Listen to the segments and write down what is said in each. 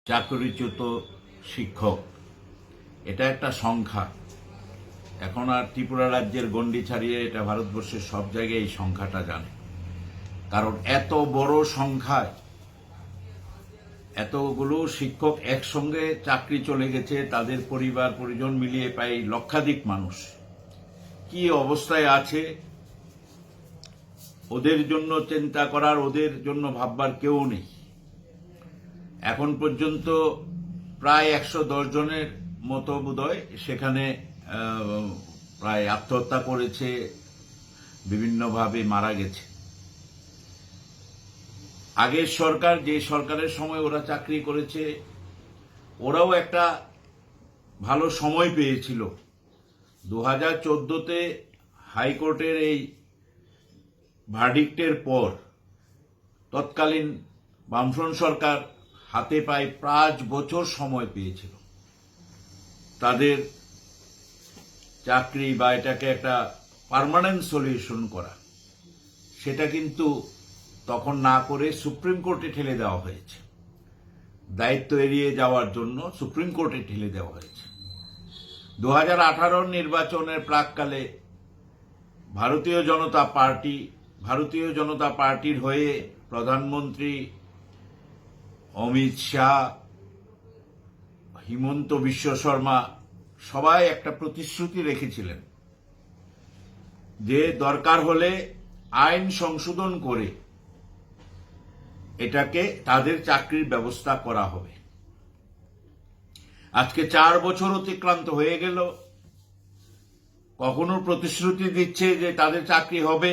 চাকরিচ্যুত শিক্ষক, এটা একটা সংখ্যা। এখন আর ত্রিপুরা রাজ্যের গণ্ডি ছাড়িয়ে এটা ভারতবর্ষের সব জায়গায় এই সংখ্যাটা জানে। কারণ এত বড় সংখ্যায় এতগুলো শিক্ষক একসঙ্গে চাকরি চলে গেছে, তাদের পরিবার পরিজন মিলিয়ে প্রায় লক্ষাধিক মানুষ কি অবস্থায় আছে, ওদের জন্য চিন্তা করার, ওদের জন্য ভাববার কেউ নেই। এখন পর্যন্ত প্রায় 110 জনের মতো বোধহয় সেখানে প্রায় আত্মহত্যা করেছে, বিভিন্নভাবে মারা গেছে। আগের সরকার, যে সরকারের সময় ওরা চাকরি করেছে, ওরাও একটা ভালো সময় পেয়েছিল। 2014-তে হাইকোর্টের এই ভার্ডিক্টের পর তৎকালীন বামফ্রন্ট সরকার হাতে পায় 5 বছর সময় পেয়েছিল তাদের চাকরি বা এটাকে একটা পার্মানেন্ট সলিউশন করা। সেটা কিন্তু তখন না করে সুপ্রিম কোর্টে ঠেলে দেওয়া হয়েছে। দায়িত্ব এড়িয়ে যাওয়ার জন্য সুপ্রিম কোর্টে ঠেলে দেওয়া হয়েছে। 2018 নির্বাচনের প্রাককালে ভারতীয় জনতা পার্টির হয়ে প্রধানমন্ত্রী অমিত শাহ, হিমন্ত বিশ্ব শর্মা সবাই একটা প্রতিশ্রুতি রেখেছিলেন যে দরকার হলে আইন সংশোধন করে এটাকে তাদের চাকরির ব্যবস্থা করা হবে। আজকে 4 বছর অতিক্রান্ত হয়ে গেল, কখনো প্রতিশ্রুতি দিচ্ছে যে তাদের চাকরি হবে,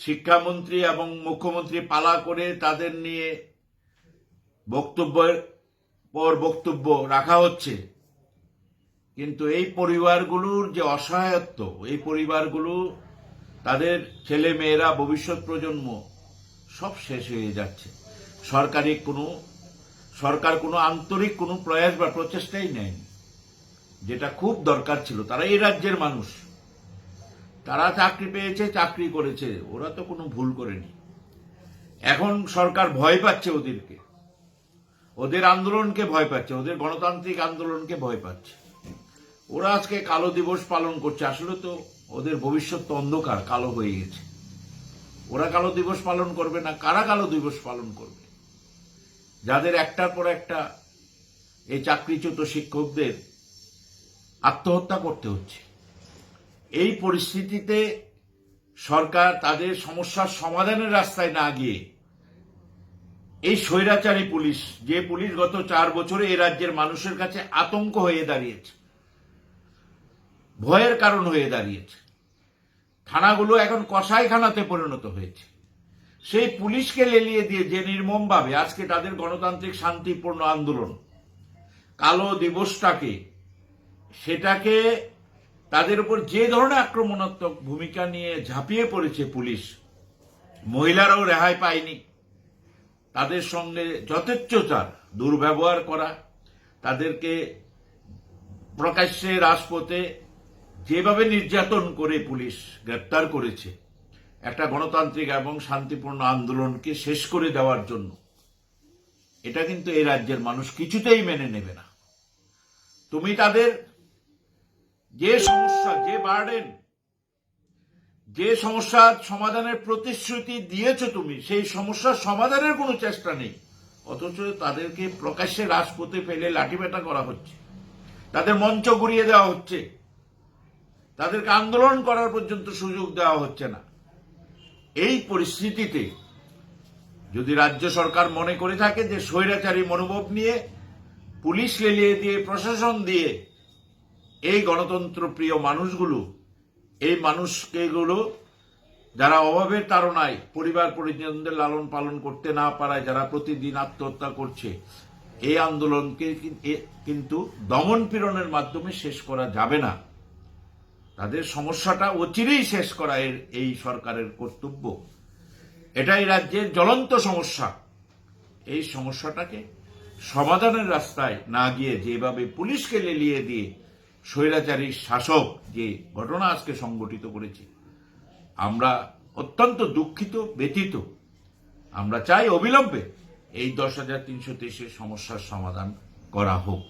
শিক্ষামন্ত্রী এবং মুখ্যমন্ত্রী পালা করে তাদের নিয়ে বক্তব্যের পর বক্তব্য রাখা হচ্ছে, কিন্তু এই পরিবারগুলোর যে অসহায়ত্ব, এই পরিবারগুলো, তাদের ছেলে মেয়েরা, ভবিষ্যৎ প্রজন্ম সব শেষ হয়ে যাচ্ছে। সরকার কোনো আন্তরিক কোনো প্রয়াস বা প্রচেষ্টাই নেয়নি, যেটা খুব দরকার ছিল। তারা এই রাজ্যের মানুষ, তারা চাকরি পেয়েছে, চাকরি করেছে, ওরা তো কোনো ভুল করেনি। এখন সরকার ভয় পাচ্ছে ওদেরকে, ওদের আন্দোলনকে ভয় পাচ্ছে, ওদের গণতান্ত্রিক আন্দোলনকে ভয় পাচ্ছে। ওরা আজকে কালো দিবস পালন করছে, আসলে তো ওদের ভবিষ্যৎ তো অন্ধকার, কালো হয়ে গেছে। ওরা কালো দিবস পালন করবে না, কারা কালো দিবস পালন করবে? যাদের একটার পর একটা এই চাকরিচ্যুত শিক্ষকদের আত্মহত্যা করতে হচ্ছে। এই পরিস্থিতিতে সরকার তাদের সমস্যার সমাধানের রাস্তায় না গিয়ে এই স্বৈরাচারী পুলিশ, যে পুলিশ গত 4 বছরে এই রাজ্যের মানুষের কাছে আতঙ্ক হয়ে দাঁড়িয়েছে, ভয়ের কারণ হয়ে দাঁড়িয়েছে, থানাগুলো এখন কসাইখানাতে পরিণত হয়েছে, সেই পুলিশকে লেলিয়ে দিয়ে যে নির্মমভাবে আজকে তাদের গণতান্ত্রিক শান্তিপূর্ণ আন্দোলন, কালো দিবসটাকে, সেটাকে তাদের উপর যে ধরনের আক্রমণাত্মক ভূমিকা নিয়ে ঝাঁপিয়ে পড়েছে পুলিশ, মহিলারাও রেহাই পায়নি। তাদের সঙ্গে যথেচ্ছতার দুর্ব্যবহার করা, তাদেরকে প্রকাশ্যে রাজপথে যেভাবে নির্যাতন করে পুলিশ গ্রেপ্তার করেছে একটা গণতান্ত্রিক এবং শান্তিপূর্ণ আন্দোলনকে শেষ করে দেওয়ার জন্য, এটা কিন্তু এই রাজ্যের মানুষ কিছুতেই মেনে নেবে না। তুমি তাদের যে সমস্যা, যে বার্ডেন, যে সমস্যার সমাধানের প্রতিশ্রুতি দিয়েছ তুমি, সেই সমস্যার সমাধানের কোনো চেষ্টা নেই, অথচ তাদেরকে প্রকাশ্যে রাজপথে ফেলে লাঠিপেটা করা হচ্ছে, তাদের মঞ্চ ঘুরিয়ে দেওয়া হচ্ছে, তাদেরকে আন্দোলন করার পর্যন্ত সুযোগ দেওয়া হচ্ছে না। এই পরিস্থিতিতে যদি রাজ্য সরকার মনে করে থাকে যে স্বৈরাচারী মনোভাব নিয়ে, পুলিশ লেলিয়ে দিয়ে, প্রশাসন দিয়ে এই গণতন্ত্র প্রিয় মানুষগুলো, এই মানুষগুলো যারা অভাবের তাড়নায় পরিবার পরিজনদের লালন পালন করতে না পারায় যারা প্রতিদিন আত্মহত্যা করছে, এই আন্দোলনকে কিন্তু দমন পীড়নের মাধ্যমে শেষ করা যাবে না। তাদের সমস্যাটা অচিরেই শেষ করা এই সরকারের কর্তব্য। এটাই রাজ্যের জ্বলন্ত সমস্যা। এই সমস্যাটাকে সমাধানের রাস্তায় না গিয়ে যেভাবে পুলিশকে লেলিয়ে দিয়ে স্বৈরাচারী শাসক যে ঘটনা আজকে সংঘটিত করেছে, আমরা অত্যন্ত দুঃখিত, ব্যথিত। আমরা চাই অবিলম্বে এই 10,323 সমস্যার সমাধান করা হোক।